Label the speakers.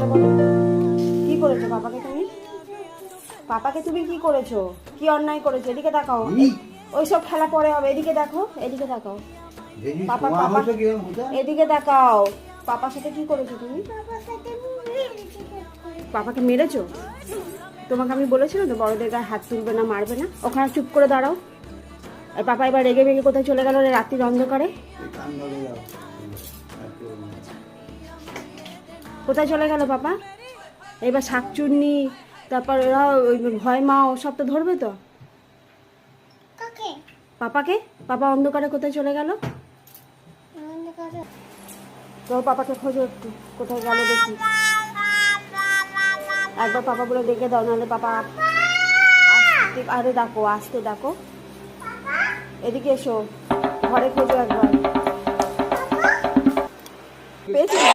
Speaker 1: সেটা বলো। কি করেছো পাপাকে তুমি? পাপাকে তুমি কি করেছো? কি অন্যায় করেছো? এদিকে তাকাও। ওইসব খেলা পরে হবে। এদিকে দেখো, এদিকে তাকাও। পাপা পাপা এদিকে তাকাও। পাপার সাথে কি করেছো তুমি? পাপাকে মেরেছো? তোমাকে আমি বলেছিলাম তো বড়দের গায়ে হাত তুলবে না, মারবে না। ওখানে চুপ করে দাঁড়াও। আর পাপা এবার রেগে মেগে কোথায় চলে গেল রাত্রির অন্ধকারে? কোথায় চলে গেল পাপা? এবার শাকচুন্নি, তারপর এরা ওই ভয় মা সব তো ধরবে তো। পাপাকে? পাপা অন্ধকারে কোথায় চলে গেল? তো পাপাকে খোঁজো একটু, কোথায় গেল দেখি। একবার পাপা বলে ডেকে দাও, নাহলে পাপা আরে ডাকো, আসতে ডাকো। এদিকে এসো, ঘরে খোঁজো একবার। পেয়েছি।